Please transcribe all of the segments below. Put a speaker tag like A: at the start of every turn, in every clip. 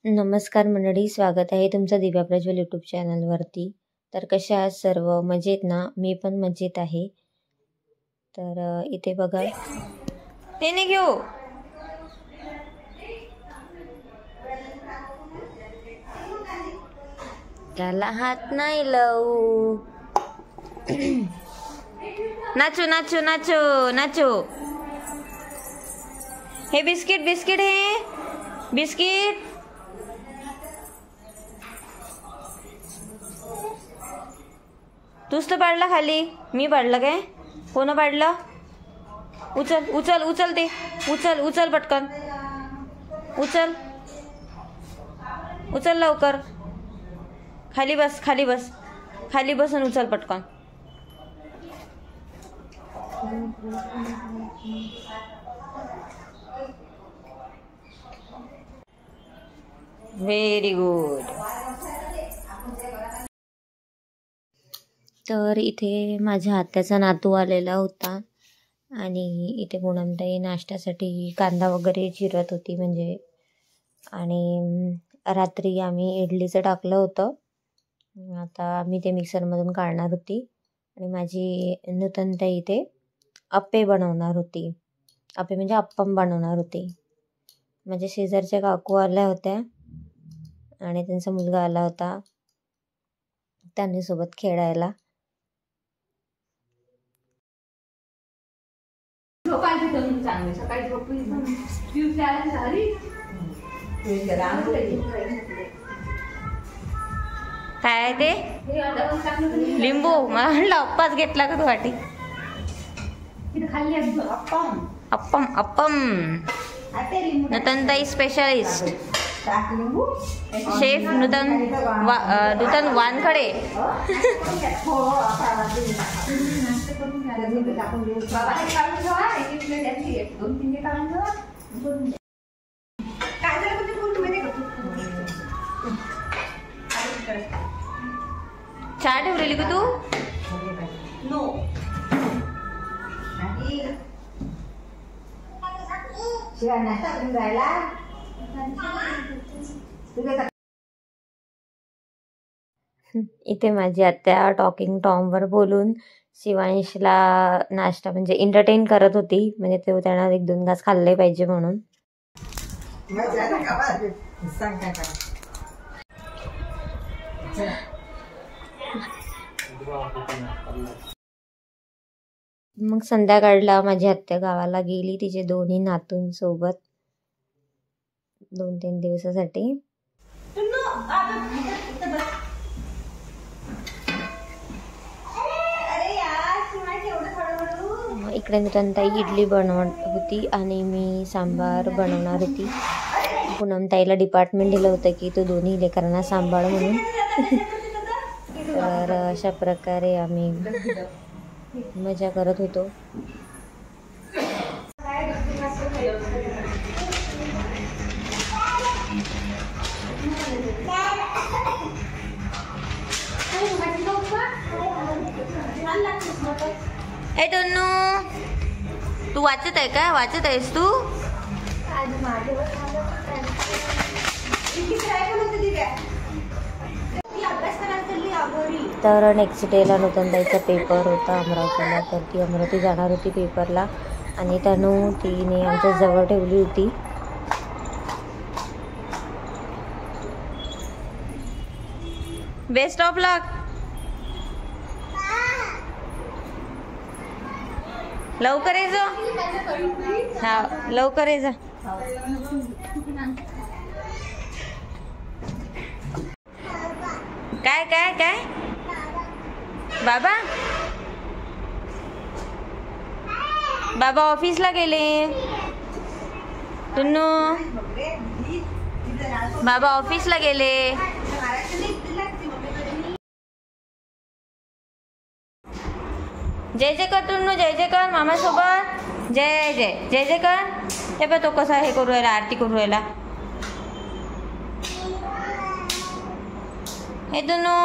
A: नमस्कार मंडळी, स्वागत आहे तुमचं दिव्या प्रज्वल यूट्यूब चॅनलवरती. तर कशा आहात सर्व? मजेत ना? मी पण मजेत आहे. तर इथे बघा, ते नाही घेऊ, त्याला हात नाही लावू. Nacho nacho nacho nacho. हे बिस्किट बिस्किट, हे बिस्किट. तूच तर पाडला खाली, मी पाडलं काय? कोण पाडलं? उचल उचल उचल, ते उचल उचल पटकन, उचल उचल लवकर. खाली बस, खाली बस, खाली बसून उचल पटकन. Very good. तर इथे माझ्या आत्याचा नातू आलेला होता आणि इथे पूनमताई नाश्त्यासाठी कांदा वगैरे चिरत होती म्हणजे. आणि रात्री आम्ही इडलीचं टाकलं होतं, आता मी ते मिक्सरमधून काढणार होती. आणि माझी नूतनताई इथे अप्पे बनवणार होती. अप्पे म्हणजे अप्पम बनवणार होती. माझ्या शेजारच्या काकू आल्या होत्या आणि त्यांचा मुलगा आला होता त्यांनी सोबत खेळायला. काय ते लिंबू? मला म्हणलं अप्पाच घेतला का तू वाटी? अप्पम अप्पम. नूतनताई स्पेशलिस्ट शेफ नूतन वानखडे. चहा ठेवलेली का तू? नो. इथे माझी आत्या टॉकिंग टॉम वर बोलून शिवांशला नाश्ता म्हणजे एंटरटेन करत होती, म्हणजे ते त्यांना 1-2 घास खाल्ले पाहिजे म्हणून. मग संध्याकाळला माझी आत्या गावाला गेली तिचे दोन्ही नातूंसोबत 2-3 दिवसासाठी. इकडे नूतनताई इडली बनवत होती आणि मी सांबार बनवणार होती. पूनमताईला डिपार्टमेंट दिलं होतं की तू दोन्ही लेकरांना सांभाळ म्हणून. तर अशा प्रकारे आम्ही मजा करत होतो. हे टन्नू, तू वाचत आहे का? वाचत आहेस तू? तर नेक्स्ट डेला नूतनताईचा पेपर होता अमरावतीला, तर ती अमरावती जाणार होती पेपरला आणि तनू तिने आमच्या जवळ ठेवली होती. बेस्ट ऑफ लक. लवकर ये जा. हा लवकर ये जा. काय काय काय बाबा? बाबा ऑफिसला गेले. टुन्नू, बाबा ऑफिसला गेले. जय जय कर टुन्नू, जय जय कर मामा सोबत. जय जय जय जय कर. हे बघ तो कसा हे करू राहिला, आरती करू राहिला. हे टुन्नू,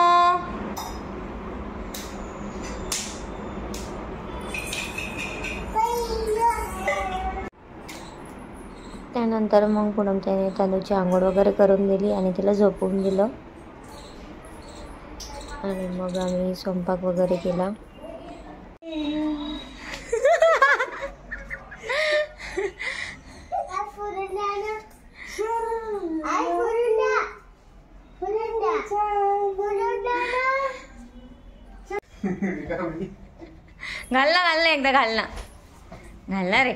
A: त्यानंतर मग पूनमताईने तनूची आंघोळ वगैरे करून दिली आणि तिला झोपवून दिलं आणि मग आम्ही स्वयंपाक वगैरे केला. घालना एकदा घालना रे.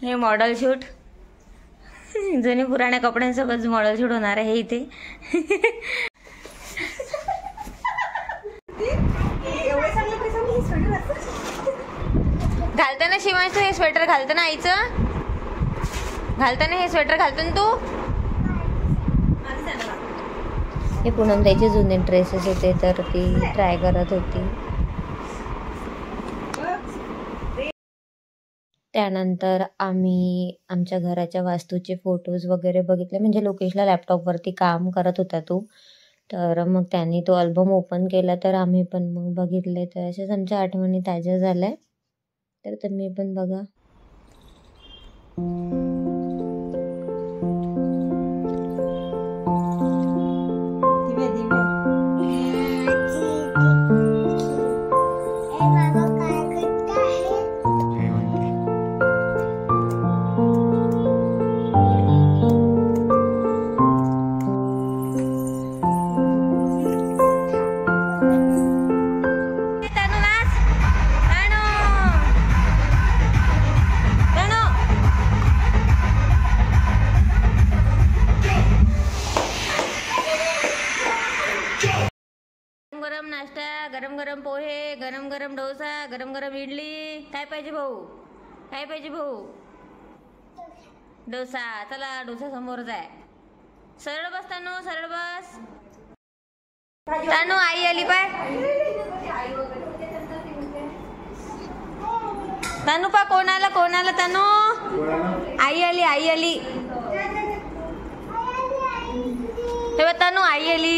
A: हे मॉडेल शूट, जुने पुराण्या कपड्यांसोबत मॉडेल शूट होणार आहे इथे. घालताना शिवांश तू हे स्वेटर घालताना आईचं घालताना हे स्वेटर घालतो ना तू. हे पूनमताईचे जुने ड्रेसेस होते तर ती ट्राय करत होती. त्यानंतर आम्ही आमच्या घराच्या वास्तूचे फोटोज वगैरे बघितले. म्हणजे लोकेशला लॅपटॉपवरती काम करत होता तो, तर मग त्यांनी तो अल्बम ओपन केला तर आम्ही पण मग बघितले. तर अशाच आमच्या आठवणी ताज्या झाल्या. तर तुम्ही पण बघा. गरम नाश्ता, गरम गरम पोहे, गरम गरम डोसा, गरम गरम इडली. काय पाहिजे भाऊ? काय पाहिजे भाऊ? डोसा. चला डोसा समोरच आहे. सरळ बस तानू, सरळ बस. तानू आई आली पाय. तानू पा कोण आला तानू? आई आली. हे तानू आई आली.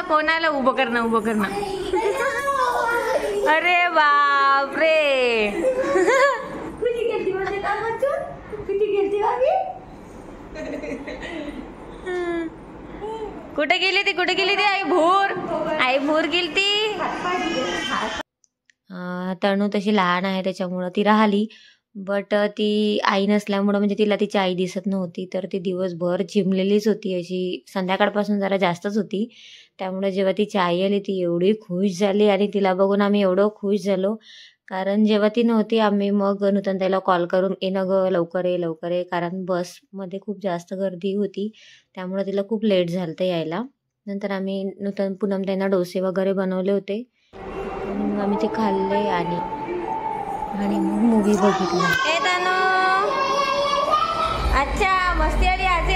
A: कोणाला उभं करणं. अरे बाप रे. कुठे गेली ती आई भूर गेली ती. तनू तशी लहान आहे त्याच्यामुळं ती राहिली, बट ती आई नसल्यामुळं म्हणजे तिला तिची आई दिसत नव्हती. तर ती दिवसभर चिमलेलीच होती, अशी संध्याकाळपासून जरा जास्तच होती. त्यामुळे जेव्हा तिची आई आली ती एवढी खुश झाली आणि तिला बघून आम्ही एवढं खुश झालो. कारण जेव्हा ती नव्हती आम्ही मग नूतनताईला कॉल करून ये गं लवकर ये, कारण बसमध्ये खूप जास्त गर्दी होती त्यामुळे तिला खूप लेट झालं होतं यायला. नंतर आम्ही पूनमताईंना डोसे वगैरे बनवले होते आणि मग आम्ही ते खाल्ले आणि मग मूवी बघितला. अच्छा मस्ती आली. आजी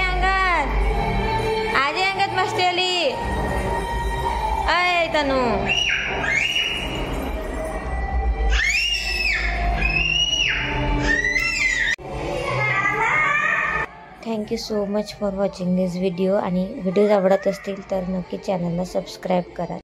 A: अंगात मस्ती आली. अय Tanu thank you so much for watching this video. आणि व्हिडिओज आवडत असतील तर नक्की चॅनलला सबस्क्राईब करा.